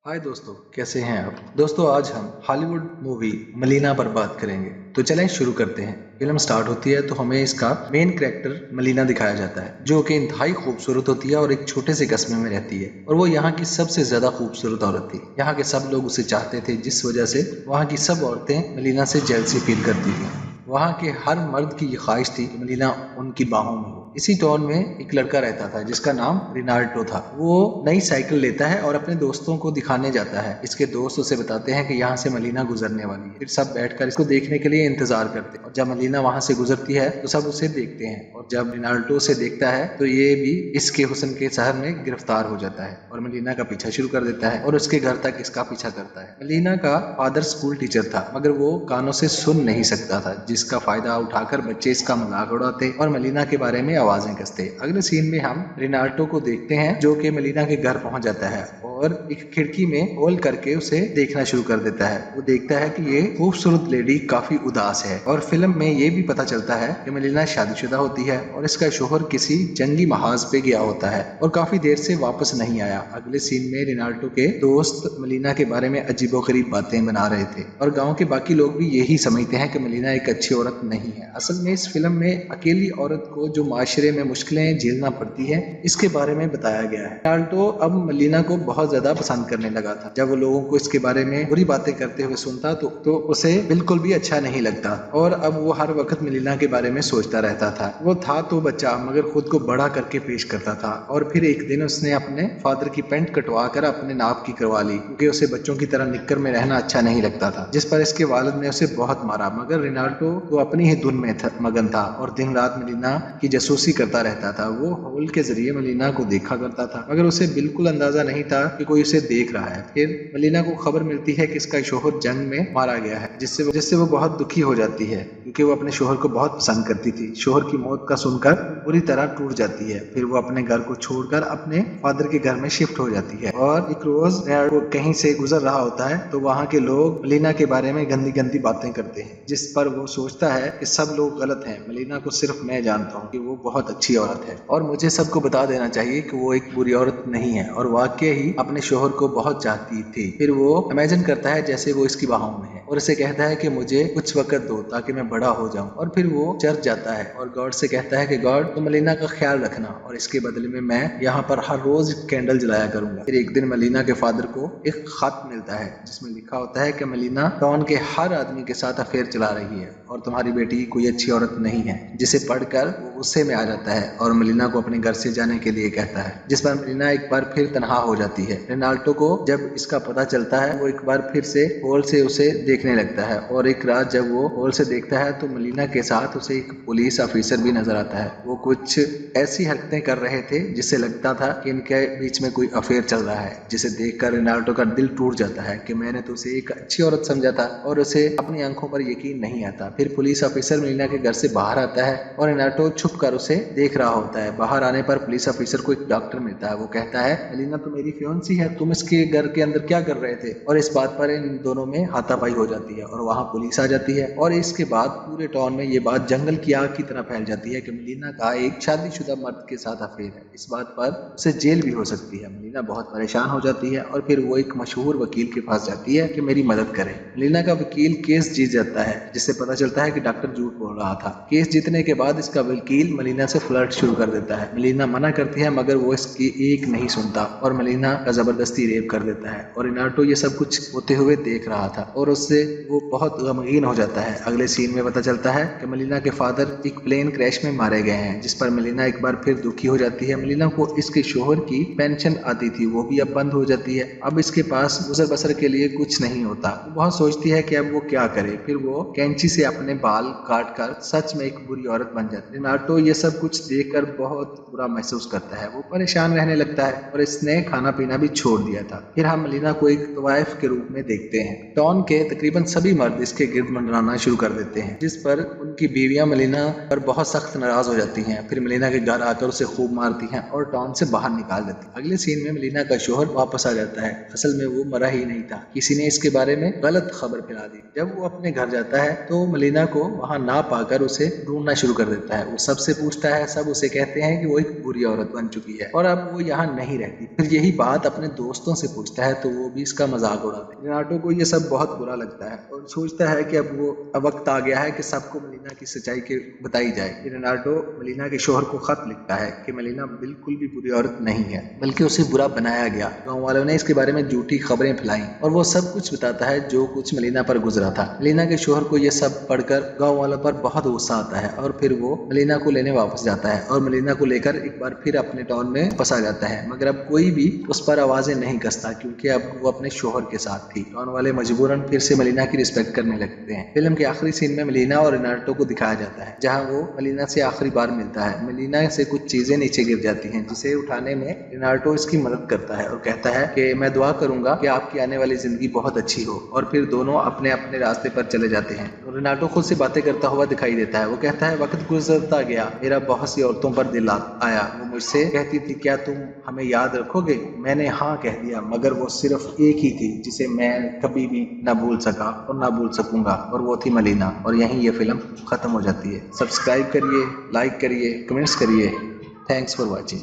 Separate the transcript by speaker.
Speaker 1: हाय दोस्तों, कैसे हैं आप। दोस्तों, आज हम हॉलीवुड मूवी मलीना पर बात करेंगे। तो चलें शुरू करते हैं। फिल्म स्टार्ट होती है तो हमें इसका मेन कैरेक्टर मलीना दिखाया जाता है, जो कि इंतहाई खूबसूरत होती है और एक छोटे से कस्बे में रहती है। और वो यहाँ की सबसे ज्यादा खूबसूरत औरत थी। यहाँ के सब लोग उसे चाहते थे, जिस वजह से वहाँ की सब औरतें मलीना से जेलसी फील करती थी। वहाँ के हर मर्द की ये ख्वाहिश थी कि मलीना उनकी बाहों में हो। इसी टाउन में एक लड़का रहता था जिसका नाम रिनाल्डो था। वो नई साइकिल लेता है और अपने दोस्तों को दिखाने जाता है। इसके दोस्त उसे बताते हैं कि यहाँ से मलीना गुजरने वाली है। फिर सब बैठकर इसको देखने के लिए इंतजार करते हैं। और जब मलीना वहां से गुजरती है तो सब उसे देखते हैं। और जब रिनाल्डो उसे देखता है तो ये भी इसके हुस्न के शहर में गिरफ्तार हो जाता है और मलीना का पीछा शुरू कर देता है और उसके घर तक इसका पीछा करता है। मलीना का फादर स्कूल टीचर था, मगर वो कानों से सुन नहीं सकता था, जिसका फायदा उठाकर बच्चे इसका मजाक उड़ाते और मलीना के बारे में आवाजें कसते। अगले सीन में हम रिनाल्डो को देखते हैं, जो कि मलीना के घर पहुंच जाता है और एक खिड़की में होल करके उसे देखना शुरू कर देता है। वो देखता है कि ये खूबसूरत लेडी काफी उदास है। और फिल्म में ये भी पता चलता है कि मलीना शादीशुदा होती है और इसका शोहर किसी जंगी महाज पे गया होता है और काफी देर से वापस नहीं आया। अगले सीन में रिनाल्डो के दोस्त मलीना के बारे में अजीबोगरीब बातें बना रहे थे और गांव के बाकी लोग भी यही समझते हैं कि मलीना एक अच्छी औरत नहीं है। असल में इस फिल्म में अकेली औरत को जो माशरे में मुश्किलें झेलना पड़ती है, इसके बारे में बताया गया है। रिनाल्डो अब मलीना को बहुत ज्यादा पसंद करने लगा था। जब वो लोगों को इसके बारे में बुरी बातें करते हुए सुनता तो उसे बिल्कुल भी अच्छा नहीं लगता और अब वो हर वक्त मलीना के बारे में सोचता रहता था। वो था तो बच्चा, मगर खुद को बड़ा करके पेश करता था। और फिर एक दिन उसने अपने फादर की पैंट कटवा कर अपने नाप की करवा ली, क्योंकि उसे बच्चों की तरह निक्कर में रहना अच्छा नहीं लगता था, जिस पर इसके वालिद ने उसे बहुत मारा। मगर रिनाल्डो तो अपनी ही धुन में मगन था और दिन रात मलीना की जासूसी करता रहता था। वो होल के जरिए मलीना को देखा करता था, मगर उसे बिल्कुल अंदाजा नहीं था कि कोई उसे देख रहा है। फिर मलीना को खबर मिलती है कि इसका शोहर जंग में मारा गया है, जिससे वो बहुत दुखी हो जाती है, क्योंकि वो अपने शोहर को बहुत पसंद करती थी। शोहर की मौत का सुनकर बुरी तरह टूट जाती है। फिर वो अपने घर को छोड़कर अपने फादर के घर में शिफ्ट हो जाती है। और एक रोज वो कहीं से गुजर रहा होता है तो वहाँ के लोग मलीना के बारे में गंदी गंदी बातें करते हैं, जिस पर वो सोचता है कि सब लोग गलत हैं, मलीना को सिर्फ मैं जानता हूँ कि वो बहुत अच्छी औरत है और मुझे सबको बता देना चाहिए कि वो एक बुरी औरत नहीं है और वाकई ही अपने शोहर को बहुत चाहती थी। फिर वो इमेजिन करता है जैसे वो इसकी बाहों में है और उसे कहता है कि मुझे कुछ वक्त दो ताकि मैं बड़ा हो जाऊं। और फिर वो चर्च जाता है और गॉड से कहता है कि गॉड, तुम मलीना का ख्याल रखना और इसके बदले में मैं यहाँ पर हर रोज कैंडल जलाया करूंगा। फिर एक दिन मलीना के फादर को एक खत मिलता है जिसमें लिखा होता है कि मलीना टाउन के हर आदमी के साथ अफेयर चला रही है और तुम्हारी बेटी कोई अच्छी औरत नहीं है। जिसे पढ़कर वो गुस्से में आ जाता है और मलीना को अपने घर से जाने के लिए कहता है, जिस पर मलीना एक बार फिर तनहा हो जाती है। रेनाल्डो को जब इसका पता चलता है वो एक बार फिर से हॉल से उसे देखने लगता है और एक रात जब वो हॉल से देखता है तो मलीना के साथ उसे एक पुलिस ऑफिसर भी नजर आता है। वो कुछ ऐसी हरकतें कर रहे थे जिससे लगता था कि इनके बीच में कोई अफेयर चल रहा है, जिसे देखकर रेनाल्डो का दिल टूट जाता है कि मैंने तो उसे एक अच्छी औरत समझा था और उसे अपनी आंखों पर यकीन नहीं आता। फिर पुलिस ऑफिसर मलीना के घर से बाहर आता है और रेनाल्डो छुप कर उसे देख रहा होता है। बाहर आने पर पुलिस ऑफिसर को एक डॉक्टर मिलता है। वो कहता है, मलीना तो मेरी फियोंसी है, तुम इसके घर के अंदर क्या कर रहे थे। और इस बात पर इन दोनों में हाथापाई हो जाती है और वहां पुलिस आ जाती है और इसके बाद पूरे टाउन में ये बात जंगल की आग की तरह फैल जाती है कि मलीना का एक शादीशुदा मर्द के साथ अफेयर है। इस बात पर उसे जेल भी हो सकती है। मलीना बहुत परेशान हो जाती है और फिर वो एक मशहूर वकील के पास जाती है कि मेरी मदद करे। मलीना का वकील केस जीत जाता है, जिससे पता चलता है कि डॉक्टर झूठ बोल रहा था। केस जीतने के बाद इसका वकील मलीना से फ्लर्ट शुरू कर देता है। मलीना मना करती है, मगर वो इसकी एक नहीं सुनता और मलीना का जबरदस्ती रेप कर देता है। और रिनाल्डो ये सब कुछ होते हुए देख रहा था और उससे वो बहुत गमगीन हो जाता है। अगले सीन में पता चलता है कि मलीना के फादर एक प्लेन क्रैश में मारे गए हैं, जिस पर मलीना एक बार फिर दुखी हो जाती है। मलीना को इसके शोहर की पेंशन आती थी, वो भी अब बंद हो जाती है। अब इसके पास गुजर बसर के लिए कुछ नहीं होता। वो बहुत सोचती है कि अब वो क्या करे। फिर वो कैंची से अपने बाल काट कर सच में एक बुरी औरत बन जाती है। रिनाल्डो ये सब कुछ देखकर बहुत बुरा महसूस करता है। वो परेशान रहने लगता है और इसने खाना पीना भी छोड़ दिया था। फिर हम मलीना को एक तवाइफ के रूप में देखते हैं। टाउन के तकरीबन सभी मर्द इसके गिर्द मंडराना शुरू कर देते हैं, जिस पर उनकी बीवियां मलीना पर बहुत सख्त नाराज हो जाती हैं। फिर मलीना के घर आकर उसे खूब मारती हैं और टाउन से बाहर निकाल देती हैं। अगले सीन में मलीना का शोहर वापस आ जाता है। असल में वो मरा ही नहीं था, किसी ने इसके बारे में गलत खबर फैला दी। जब वो अपने घर जाता है तो मलीना को वहां ना पाकर उसे ढूंढना शुरू कर देता है। वो सबसे पूछता है, सब उसे कहते हैं कि वो एक बुरी औरत बन चुकी है और अब वो यहाँ नहीं रहती। फिर यही बात अपने दोस्तों से पूछता है तो वो भी इसका मजाक उड़ाते हैं। रेनाटो को ये सब बहुत बुरा लगता है और सोचता है कि अब वक्त आ गया है कि सबको मलीना की सच्चाई के बताई जाए। रेनाटो मलीना के शोहर को खत लिखता है कि मलीना बिल्कुल भी बुरी औरत नहीं है, बल्कि उसे बुरा बनाया गया। गाँव वालों ने इसके बारे में झूठी खबरें फैलाई और वो सब कुछ बताता है जो कुछ मलीना पर गुजरा था। मलीना के शोहर को ये सब पढ़कर गाँव वालों पर बहुत गुस्सा आता है और फिर वो मलीना को लेने वापस जाता है और मलीना को लेकर एक बार फिर अपने टाउन में वापस आ जाता है। मगर अब कोई भी उस पर आवाजें नहीं कसता, क्योंकि अब वो अपने शोहर के साथ थी। टाउन वाले मजबूरन फिर से मलीना की रिस्पेक्ट करने लगते हैं। फिल्म के आखिरी सीन में मलीना और रेनाटो को दिखाया जाता है, जहाँ वो मलीना से आखिरी बार मिलता है। मलीना से कुछ चीजें नीचे गिर जाती हैं, जिसे उठाने में रेनाटो इसकी मदद करता है और कहता है कि मैं दुआ करूंगा कि आपकी आने वाली जिंदगी बहुत अच्छी हो। और फिर दोनों अपने अपने रास्ते पर चले जाते हैं। रेनाटो खुद से बातें करता हुआ दिखाई देता है। वो कहता है, वक्त गुजरता गया, मेरा बहुत सी औरतों पर दिल आया। वो मुझसे कहती थी, क्या तुम हमें याद रखोगे? मैंने हाँ कह दिया, मगर वो सिर्फ एक ही थी जिसे मैं कभी भी ना भूल सका और ना भूल सकूंगा, और वो थी मलीना। और यहीं ये फिल्म खत्म हो जाती है। सब्सक्राइब करिए, लाइक करिए, कमेंट्स करिए। Thanks for watching.